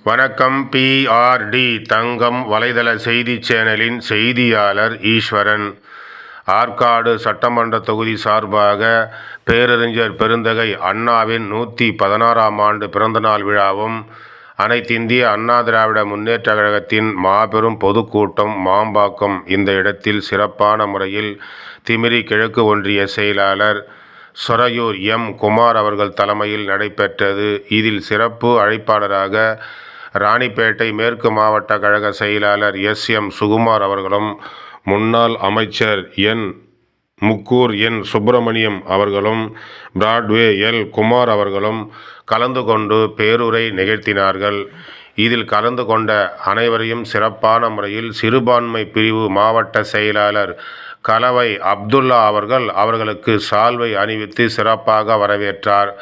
வணக்கம். PRD தங்கம் வலைதள செய்தி சேனலின் செய்தியாளர் ஈஸ்வரன். ஆற்காடு சட்டமன்ற தொகுதி சார்பாக பேரறிஞர் பெருந்தகை அண்ணாவின் 116ஆம் ஆண்டு பிறந்தநாள் விழாவும், அனைத்திந்திய அண்ணா திராவிட முன்னேற்ற கழகத்தின் மாபெரும் பொதுக்கூட்டம் மாம்பாக்கம் இந்த இடத்தில் சிறப்பான முறையில் திமிரி கிழக்கு ஒன்றிய செயலாளர் சொரையூர் குமார் அவர்கள் தலைமையில் நடைபெற்றது. இதில் சிறப்பு அழைப்பாளராக ராணிப்பேட்டை மேற்கு மாவட்ட கழக செயலாளர் சுகுமார் அவர்களும், முன்னாள் அமைச்சர் முக்கூர் சுப்பிரமணியம் அவர்களும், பிராட்வே குமார் அவர்களும் கலந்து கொண்டு பேருரை நிகழ்த்தினார்கள். இதில் கலந்து கொண்ட அனைவரையும் சிறப்பான முறையில் சிறுபான்மை பிரிவு மாவட்ட செயலாளர் கலவை அப்துல்லா அவர்களுக்கு சால்வை அணிவித்து சிறப்பாக வரவேற்றார்.